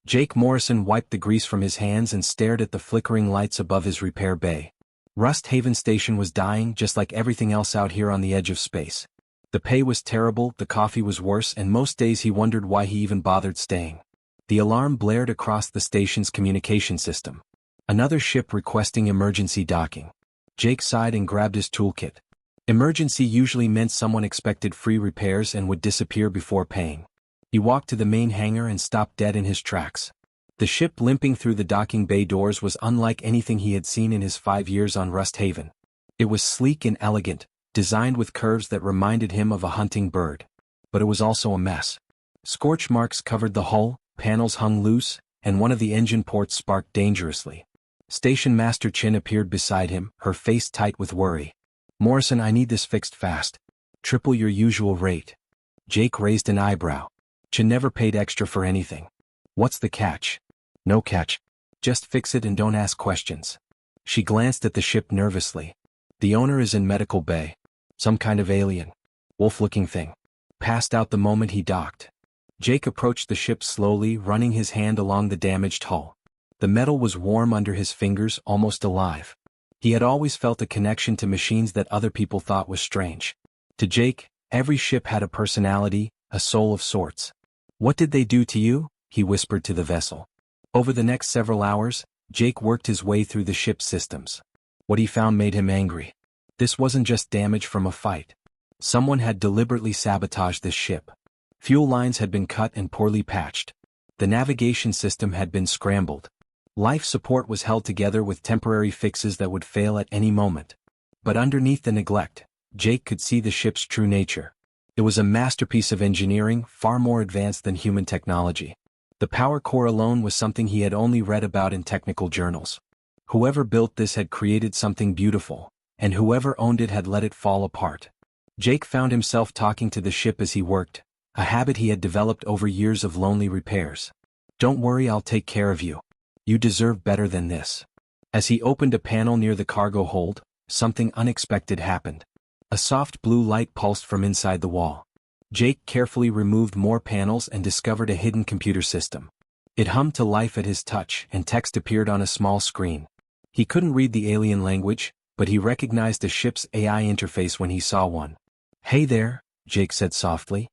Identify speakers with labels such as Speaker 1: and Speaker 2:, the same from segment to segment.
Speaker 1: Jake Morrison wiped the grease from his hands and stared at the flickering lights above his repair bay. Rust Haven Station was dying just like everything else out here on the edge of space. The pay was terrible, the coffee was worse, and most days he wondered why he even bothered staying. The alarm blared across the station's communication system. Another ship requesting emergency docking. Jake sighed and grabbed his toolkit. Emergency usually meant someone expected free repairs and would disappear before paying. He walked to the main hangar and stopped dead in his tracks. The ship limping through the docking bay doors was unlike anything he had seen in his 5 years on Rust Haven. It was sleek and elegant, designed with curves that reminded him of a hunting bird. But it was also a mess. Scorch marks covered the hull, panels hung loose, and one of the engine ports sparked dangerously. Station Master Chin appeared beside him, her face tight with worry. "Morrison, I need this fixed fast. Triple your usual rate." Jake raised an eyebrow. Chin never paid extra for anything. "What's the catch?" "No catch. Just fix it and don't ask questions." She glanced at the ship nervously. "The owner is in medical bay. Some kind of alien. Wolf-looking thing. Passed out the moment he docked." Jake approached the ship slowly, running his hand along the damaged hull. The metal was warm under his fingers, almost alive. He had always felt a connection to machines that other people thought was strange. To Jake, every ship had a personality, a soul of sorts. "What did they do to you?" he whispered to the vessel. Over the next several hours, Jake worked his way through the ship's systems. What he found made him angry. This wasn't just damage from a fight. Someone had deliberately sabotaged this ship. Fuel lines had been cut and poorly patched. The navigation system had been scrambled. Life support was held together with temporary fixes that would fail at any moment. But underneath the neglect, Jake could see the ship's true nature. It was a masterpiece of engineering, far more advanced than human technology. The power core alone was something he had only read about in technical journals. Whoever built this had created something beautiful, and whoever owned it had let it fall apart. Jake found himself talking to the ship as he worked, a habit he had developed over years of lonely repairs. "Don't worry, I'll take care of you. You deserve better than this." As he opened a panel near the cargo hold, something unexpected happened. A soft blue light pulsed from inside the wall. Jake carefully removed more panels and discovered a hidden computer system. It hummed to life at his touch, and text appeared on a small screen. He couldn't read the alien language, but he recognized the ship's AI interface when he saw one. "Hey there," Jake said softly.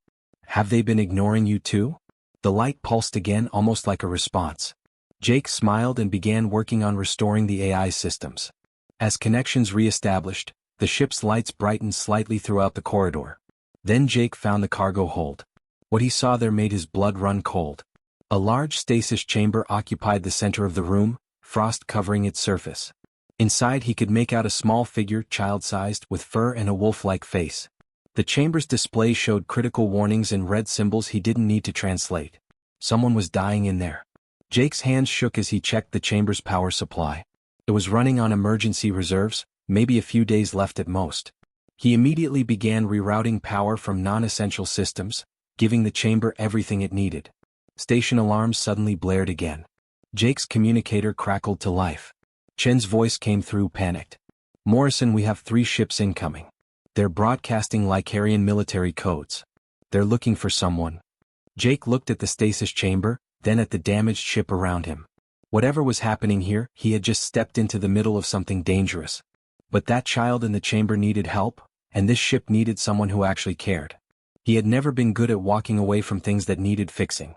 Speaker 1: "Have they been ignoring you too?" The light pulsed again, almost like a response. Jake smiled and began working on restoring the AI systems. As connections re-established, the ship's lights brightened slightly throughout the corridor. Then Jake found the cargo hold. What he saw there made his blood run cold. A large stasis chamber occupied the center of the room, frost covering its surface. Inside he could make out a small figure, child-sized, with fur and a wolf-like face. The chamber's display showed critical warnings in red symbols he didn't need to translate. Someone was dying in there. Jake's hands shook as he checked the chamber's power supply. It was running on emergency reserves, maybe a few days left at most. He immediately began rerouting power from non-essential systems, giving the chamber everything it needed. Station alarms suddenly blared again. Jake's communicator crackled to life. Chen's voice came through, panicked. "Morrison, we have 3 ships incoming. They're broadcasting Lycarian military codes. They're looking for someone." Jake looked at the stasis chamber, then at the damaged ship around him. Whatever was happening here, he had just stepped into the middle of something dangerous. But that child in the chamber needed help, and this ship needed someone who actually cared. He had never been good at walking away from things that needed fixing.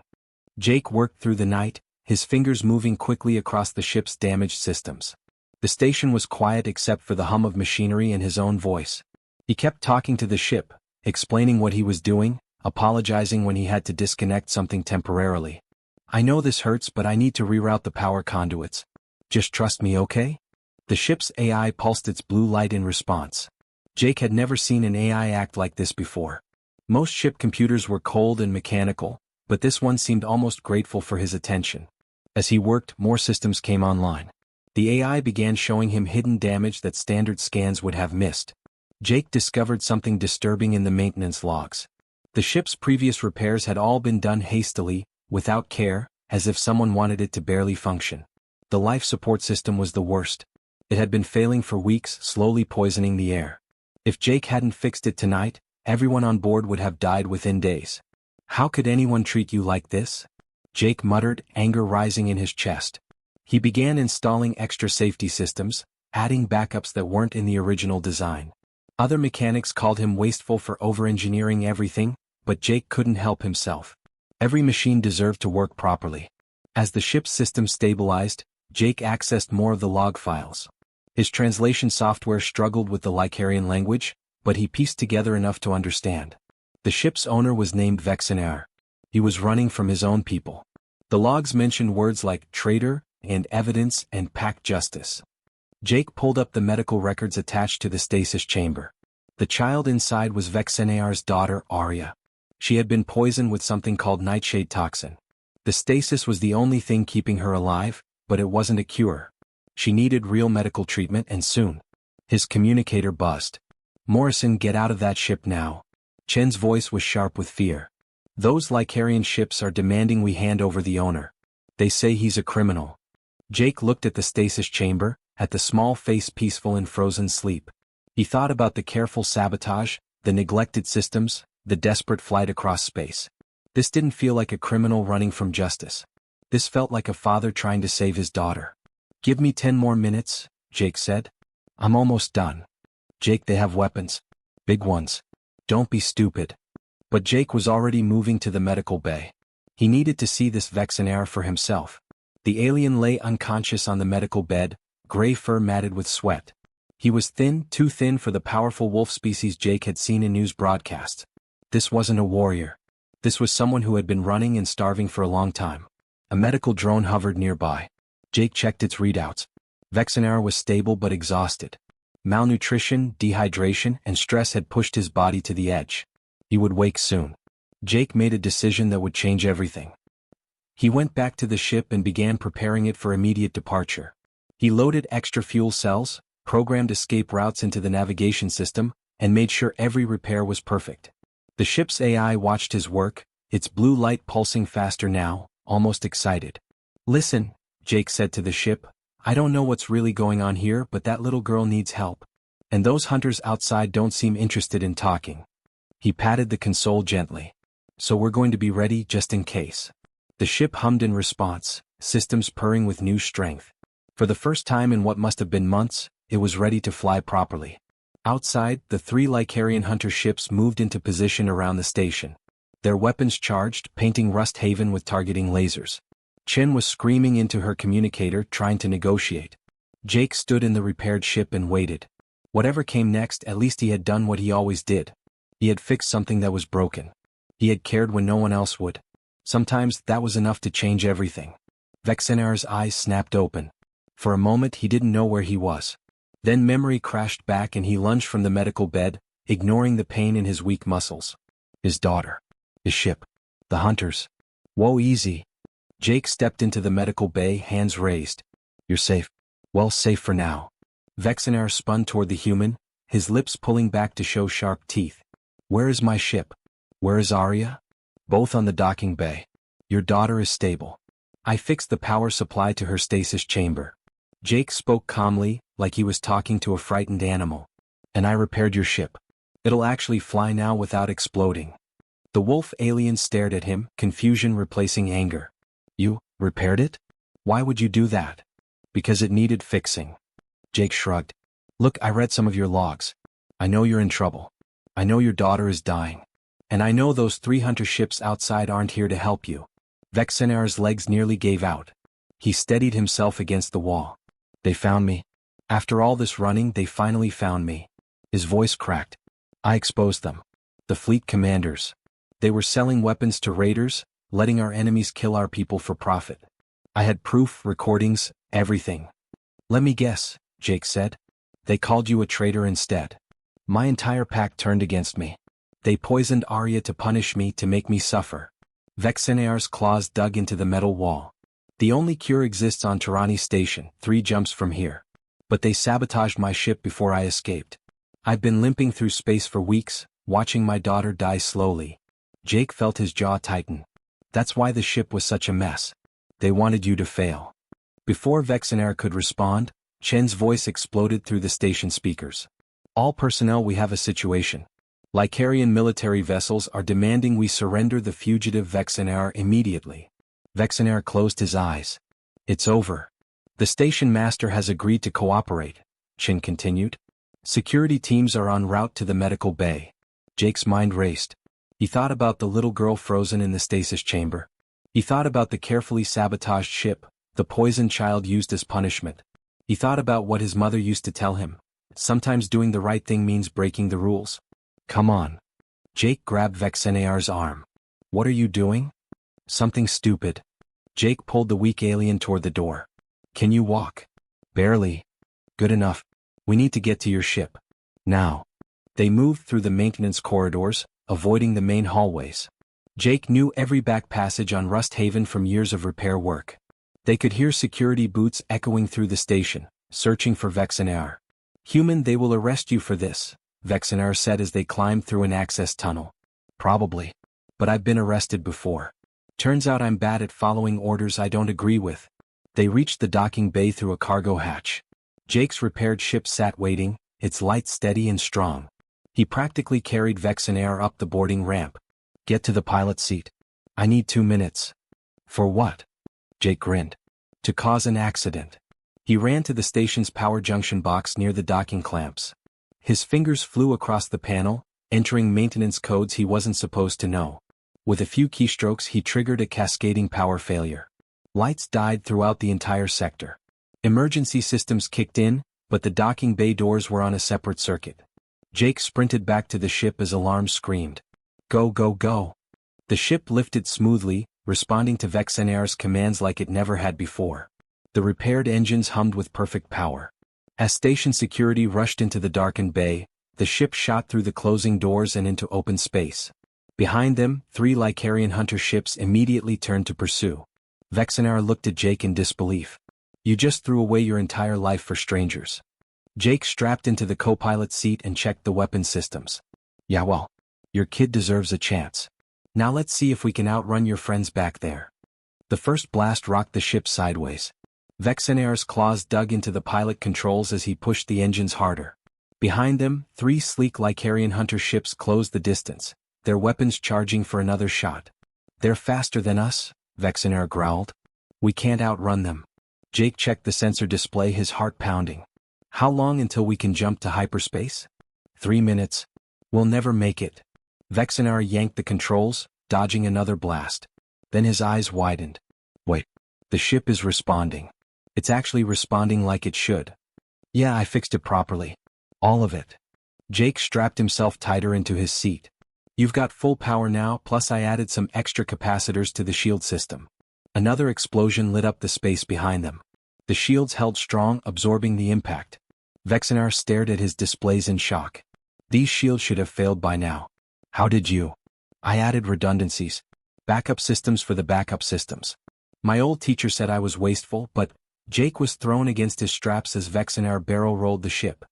Speaker 1: Jake worked through the night, his fingers moving quickly across the ship's damaged systems. The station was quiet except for the hum of machinery and his own voice. He kept talking to the ship, explaining what he was doing, apologizing when he had to disconnect something temporarily. "I know this hurts, but I need to reroute the power conduits. Just trust me, okay?" The ship's AI pulsed its blue light in response. Jake had never seen an AI act like this before. Most ship computers were cold and mechanical, but this one seemed almost grateful for his attention. As he worked, more systems came online. The AI began showing him hidden damage that standard scans would have missed. Jake discovered something disturbing in the maintenance logs. The ship's previous repairs had all been done hastily, without care, as if someone wanted it to barely function. The life support system was the worst. It had been failing for weeks, slowly poisoning the air. If Jake hadn't fixed it tonight, everyone on board would have died within days. "How could anyone treat you like this?" Jake muttered, anger rising in his chest. He began installing extra safety systems, adding backups that weren't in the original design. Other mechanics called him wasteful for over-engineering everything, but Jake couldn't help himself. Every machine deserved to work properly. As the ship's system stabilized, Jake accessed more of the log files. His translation software struggled with the Lycarian language, but he pieced together enough to understand. The ship's owner was named Vexenar. He was running from his own people. The logs mentioned words like traitor, and evidence, and pact justice. Jake pulled up the medical records attached to the stasis chamber. The child inside was Vexenar's daughter, Arya. She had been poisoned with something called nightshade toxin. The stasis was the only thing keeping her alive, but it wasn't a cure. She needed real medical treatment and soon. His communicator buzzed. Morrison, get out of that ship now. Chen's voice was sharp with fear. Those Lycarian ships are demanding we hand over the owner. They say he's a criminal. Jake looked at the stasis chamber, at the small face peaceful in frozen sleep. He thought about the careful sabotage, the neglected systems, the desperate flight across space. This didn't feel like a criminal running from justice. This felt like a father trying to save his daughter. Give me 10 more minutes, Jake said. I'm almost done. Jake, they have weapons. Big ones. Don't be stupid. But Jake was already moving to the medical bay. He needed to see this Vexenar for himself. The alien lay unconscious on the medical bed, gray fur matted with sweat. He was thin, too thin for the powerful wolf species Jake had seen in news broadcasts. This wasn't a warrior. This was someone who had been running and starving for a long time. A medical drone hovered nearby. Jake checked its readouts. Vexenar was stable but exhausted. Malnutrition, dehydration, and stress had pushed his body to the edge. He would wake soon. Jake made a decision that would change everything. He went back to the ship and began preparing it for immediate departure. He loaded extra fuel cells, programmed escape routes into the navigation system, and made sure every repair was perfect. The ship's AI watched his work, its blue light pulsing faster now, almost excited. Listen, Jake said to the ship, I don't know what's really going on here, but that little girl needs help. And those hunters outside don't seem interested in talking. He patted the console gently. So we're going to be ready just in case. The ship hummed in response, systems purring with new strength. For the first time in what must have been months, it was ready to fly properly. Outside, the 3 Lycarian hunter ships moved into position around the station. Their weapons charged, painting Rust Haven with targeting lasers. Chen was screaming into her communicator, trying to negotiate. Jake stood in the repaired ship and waited. Whatever came next, at least he had done what he always did. He had fixed something that was broken. He had cared when no one else would. Sometimes that was enough to change everything. Vexenar's eyes snapped open. For a moment he didn't know where he was. Then memory crashed back and he lunged from the medical bed, ignoring the pain in his weak muscles. His daughter. His ship. The hunters. Whoa, easy. Jake stepped into the medical bay, hands raised. You're safe. Well, safe for now. Vexenar spun toward the human, his lips pulling back to show sharp teeth. Where is my ship? Where is Arya? Both on the docking bay. Your daughter is stable. I fixed the power supply to her stasis chamber. Jake spoke calmly, like he was talking to a frightened animal. And I repaired your ship. It'll actually fly now without exploding. The wolf alien stared at him, confusion replacing anger. You repaired it? Why would you do that? Because it needed fixing. Jake shrugged. Look, I read some of your logs. I know you're in trouble. I know your daughter is dying. And I know those 3 hunter ships outside aren't here to help you. Vexenar's legs nearly gave out. He steadied himself against the wall. They found me. After all this running, they finally found me. His voice cracked. I exposed them. The fleet commanders. They were selling weapons to raiders, letting our enemies kill our people for profit. I had proof, recordings, everything. Let me guess, Jake said. They called you a traitor instead. My entire pack turned against me. They poisoned Arya to punish me, to make me suffer. Vexenar's claws dug into the metal wall. The only cure exists on Tirani Station, 3 jumps from here. But they sabotaged my ship before I escaped. I've been limping through space for weeks, watching my daughter die slowly. Jake felt his jaw tighten. That's why the ship was such a mess. They wanted you to fail. Before Vexenar could respond, Chen's voice exploded through the station speakers. All personnel, we have a situation. Lycarian military vessels are demanding we surrender the fugitive Vexenar immediately. Vexenaire closed his eyes. It's over. The station master has agreed to cooperate, Chin continued. Security teams are en route to the medical bay. Jake's mind raced. He thought about the little girl frozen in the stasis chamber. He thought about the carefully sabotaged ship, the poisoned child used as punishment. He thought about what his mother used to tell him. Sometimes doing the right thing means breaking the rules. Come on. Jake grabbed Vexenaire's arm. What are you doing? Something stupid. Jake pulled the weak alien toward the door. Can you walk? Barely. Good enough. We need to get to your ship. Now. They moved through the maintenance corridors, avoiding the main hallways. Jake knew every back passage on Rust Haven from years of repair work. They could hear security boots echoing through the station, searching for Vexenaire. Human, they will arrest you for this, Vexenaire said as they climbed through an access tunnel. Probably. But I've been arrested before. Turns out I'm bad at following orders I don't agree with. They reached the docking bay through a cargo hatch. Jake's repaired ship sat waiting, its lights steady and strong. He practically carried Vexenaire up the boarding ramp. Get to the pilot seat. I need 2 minutes. For what? Jake grinned. To cause an accident. He ran to the station's power junction box near the docking clamps. His fingers flew across the panel, entering maintenance codes he wasn't supposed to know. With a few keystrokes he triggered a cascading power failure. Lights died throughout the entire sector. Emergency systems kicked in, but the docking bay doors were on a separate circuit. Jake sprinted back to the ship as alarms screamed. Go, go, go. The ship lifted smoothly, responding to Vexenaire's commands like it never had before. The repaired engines hummed with perfect power. As station security rushed into the darkened bay, the ship shot through the closing doors and into open space. Behind them, 3 Lycarian hunter ships immediately turned to pursue. Vexenaire looked at Jake in disbelief. You just threw away your entire life for strangers. Jake strapped into the co-pilot seat and checked the weapon systems. Yeah, well, your kid deserves a chance. Now let's see if we can outrun your friends back there. The first blast rocked the ship sideways. Vexenaire's claws dug into the pilot controls as he pushed the engines harder. Behind them, 3 sleek Lycarian hunter ships closed the distance, their weapons charging for another shot. They're faster than us, Vexenaire growled. We can't outrun them. Jake checked the sensor display, his heart pounding. How long until we can jump to hyperspace? 3 minutes. We'll never make it. Vexenaire yanked the controls, dodging another blast. Then his eyes widened. Wait. The ship is responding. It's actually responding like it should. Yeah, I fixed it properly. All of it. Jake strapped himself tighter into his seat. You've got full power now, plus I added some extra capacitors to the shield system. Another explosion lit up the space behind them. The shields held strong, absorbing the impact. Vexenaire stared at his displays in shock. These shields should have failed by now. How did you? I added redundancies. Backup systems for the backup systems. My old teacher said I was wasteful, but Jake was thrown against his straps as Vexenaire barrel-rolled the ship.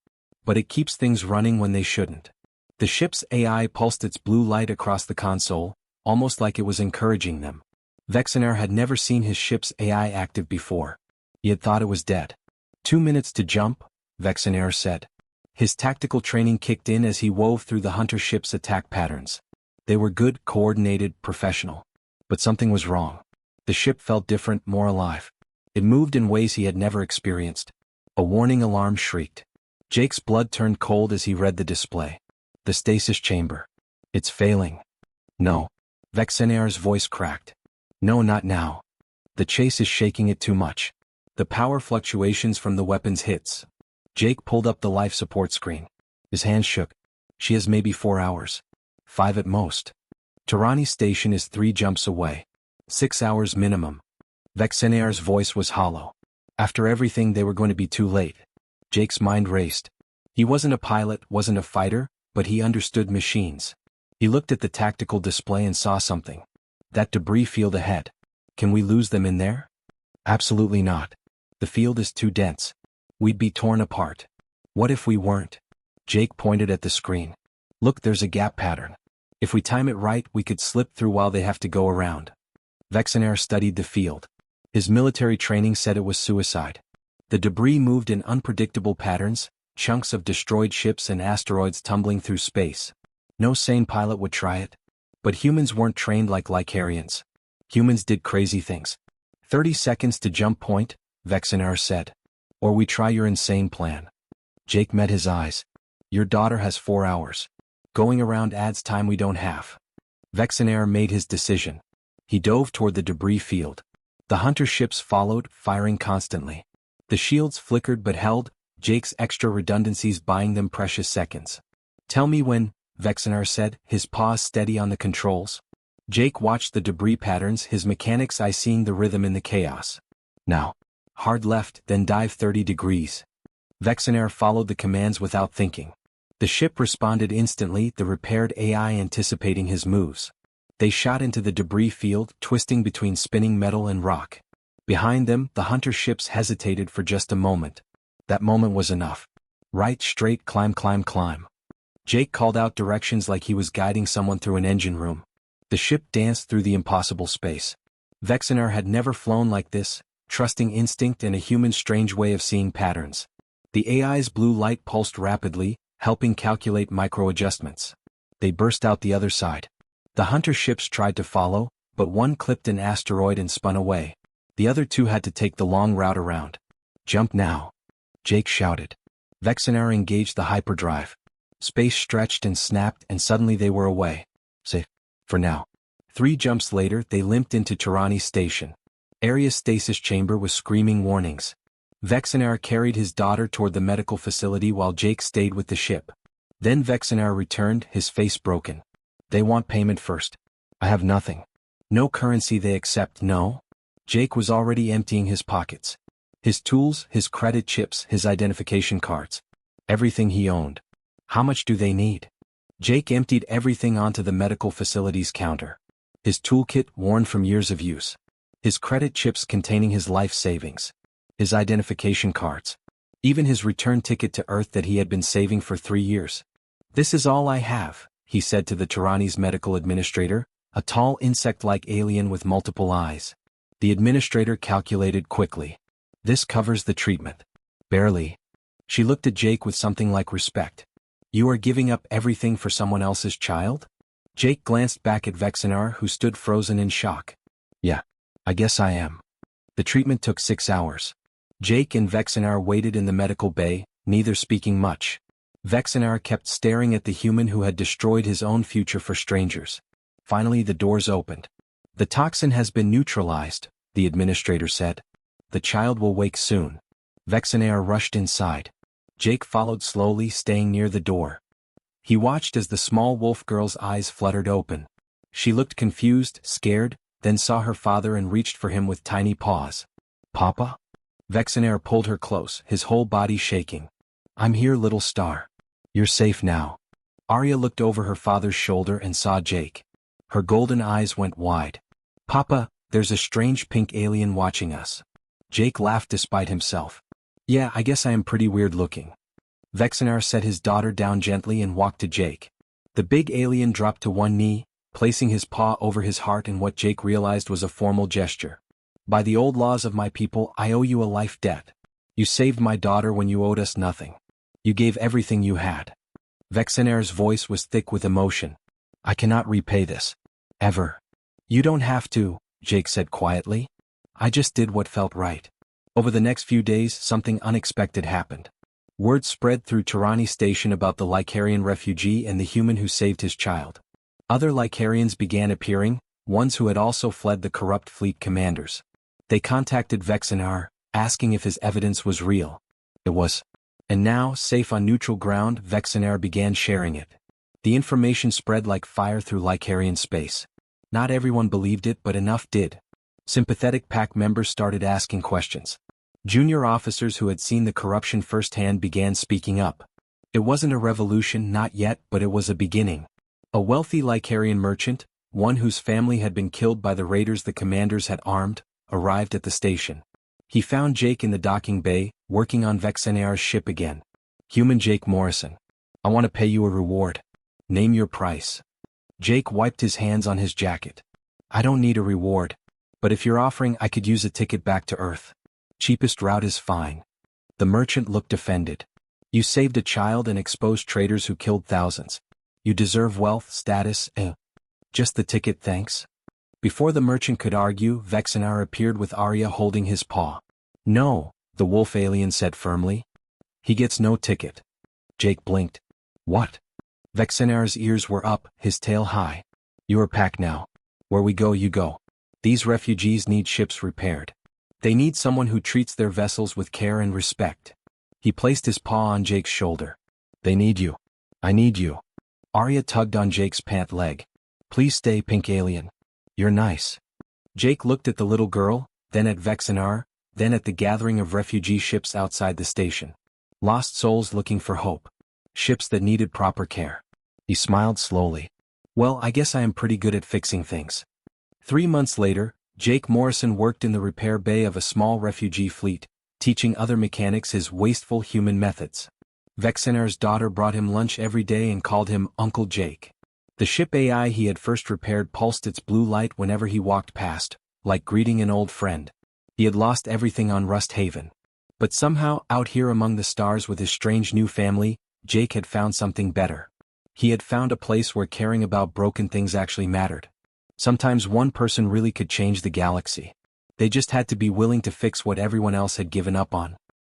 Speaker 1: But it keeps things running when they shouldn't. The ship's AI pulsed its blue light across the console, almost like it was encouraging them. Vexenaire had never seen his ship's AI active before. He had thought it was dead. 2 minutes to jump, Vexenaire said. His tactical training kicked in as he wove through the hunter ship's attack patterns. They were good, coordinated, professional. But something was wrong. The ship felt different, more alive. It moved in ways he had never experienced. A warning alarm shrieked. Jake's blood turned cold as he read the display. The stasis chamber. It's failing. No. Vexenaire's voice cracked. No, not now. The chase is shaking it too much. The power fluctuations from the weapon's hits. Jake pulled up the life support screen. His hands shook. She has maybe 4 hours. 5 at most. Tirani Station is 3 jumps away. 6 hours minimum. Vexenaire's voice was hollow. After everything, they were going to be too late. Jake's mind raced. He wasn't a pilot, wasn't a fighter, but he understood machines. He looked at the tactical display and saw something. That debris field ahead. Can we lose them in there? Absolutely not. The field is too dense. We'd be torn apart. What if we weren't? Jake pointed at the screen. Look, there's a gap pattern. If we time it right, we could slip through while they have to go around. Vexenaire studied the field. His military training said it was suicide. The debris moved in unpredictable patterns, chunks of destroyed ships and asteroids tumbling through space. No sane pilot would try it. But humans weren't trained like Lycarians. Humans did crazy things. 30 seconds to jump point, Vexenar said. Or we try your insane plan. Jake met his eyes. Your daughter has 4 hours. Going around adds time we don't have. Vexenar made his decision. He dove toward the debris field. The hunter ships followed, firing constantly. The shields flickered but held, Jake's extra redundancies buying them precious seconds. Tell me when, Vexenar said, his paws steady on the controls. Jake watched the debris patterns, his mechanics eye seeing the rhythm in the chaos. Now. Hard left, then dive 30 degrees. Vexenar followed the commands without thinking. The ship responded instantly, the repaired AI anticipating his moves. They shot into the debris field, twisting between spinning metal and rock. Behind them, the hunter ships hesitated for just a moment. That moment was enough. Right, straight, climb, climb, climb. Jake called out directions like he was guiding someone through an engine room. The ship danced through the impossible space. Vexenar had never flown like this, trusting instinct and a human's strange way of seeing patterns. The AI's blue light pulsed rapidly, helping calculate micro-adjustments. They burst out the other side. The hunter ships tried to follow, but one clipped an asteroid and spun away. The other two had to take the long route around. Jump now. Jake shouted. Vexenar engaged the hyperdrive. Space stretched and snapped and suddenly they were away. Safe. For now. 3 jumps later they limped into Tirani Station. Area's stasis chamber was screaming warnings. Vexenar carried his daughter toward the medical facility while Jake stayed with the ship. Then Vexenar returned, his face broken. They want payment first. I have nothing. No currency they accept, no? Jake was already emptying his pockets. His tools, his credit chips, his identification cards. Everything he owned. How much do they need? Jake emptied everything onto the medical facility's counter. His toolkit worn from years of use. His credit chips containing his life savings. His identification cards. Even his return ticket to Earth that he had been saving for 3 years. This is all I have, he said to the Tirani's medical administrator, a tall insect-like alien with multiple eyes. The administrator calculated quickly. This covers the treatment. Barely. She looked at Jake with something like respect. You are giving up everything for someone else's child? Jake glanced back at Vexenar, who stood frozen in shock. Yeah. I guess I am. The treatment took 6 hours. Jake and Vexenar waited in the medical bay, neither speaking much. Vexenar kept staring at the human who had destroyed his own future for strangers. Finally the doors opened. The toxin has been neutralized, the administrator said. The child will wake soon. Vexenar rushed inside. Jake followed slowly, staying near the door. He watched as the small wolf girl's eyes fluttered open. She looked confused, scared, then saw her father and reached for him with tiny paws. Papa? Vexenar pulled her close, his whole body shaking. I'm here, little star. You're safe now. Arya looked over her father's shoulder and saw Jake. Her golden eyes went wide. Papa, there's a strange pink alien watching us. Jake laughed despite himself. Yeah, I guess I am pretty weird looking. Vexenar set his daughter down gently and walked to Jake. The big alien dropped to one knee, placing his paw over his heart in what Jake realized was a formal gesture. By the old laws of my people, I owe you a life debt. You saved my daughter when you owed us nothing. You gave everything you had. Vexenar's voice was thick with emotion. I cannot repay this. Ever. You don't have to, Jake said quietly. I just did what felt right. Over the next few days, something unexpected happened. Word spread through Tirani Station about the Lycarian refugee and the human who saved his child. Other Lycarians began appearing, ones who had also fled the corrupt fleet commanders. They contacted Vexenar, asking if his evidence was real. It was. And now, safe on neutral ground, Vexenar began sharing it. The information spread like fire through Lycarian space. Not everyone believed it, but enough did. Sympathetic pack members started asking questions. Junior officers who had seen the corruption firsthand began speaking up. It wasn't a revolution, not yet, but it was a beginning. A wealthy Lycarian merchant, one whose family had been killed by the raiders the commanders had armed, arrived at the station. He found Jake in the docking bay, working on Vexenar's ship again. Human Jake Morrison. I want to pay you a reward. Name your price. Jake wiped his hands on his jacket. I don't need a reward. But if you're offering, I could use a ticket back to Earth. Cheapest route is fine. The merchant looked offended. You saved a child and exposed traitors who killed thousands. You deserve wealth, status, just the ticket, thanks. Before the merchant could argue, Vexenar appeared with Arya holding his paw. "No," the wolf alien said firmly. "He gets no ticket." Jake blinked. "What?" Vexenar's ears were up, his tail high. "You're a pack now. Where we go you go. These refugees need ships repaired. They need someone who treats their vessels with care and respect." He placed his paw on Jake's shoulder. "They need you. I need you." Arya tugged on Jake's pant leg. "Please stay, pink alien. You're nice." Jake looked at the little girl, then at Vexenar, then at the gathering of refugee ships outside the station. Lost souls looking for hope. Ships that needed proper care. He smiled slowly. "Well, I guess I am pretty good at fixing things." 3 months later, Jake Morrison worked in the repair bay of a small refugee fleet, teaching other mechanics his wasteful human methods. Vexenar's daughter brought him lunch every day and called him Uncle Jake. The ship AI he had first repaired pulsed its blue light whenever he walked past, like greeting an old friend. He had lost everything on Rust Haven. But somehow, out here among the stars with his strange new family, Jake had found something better. He had found a place where caring about broken things actually mattered. Sometimes one person really could change the galaxy. They just had to be willing to fix what everyone else had given up on.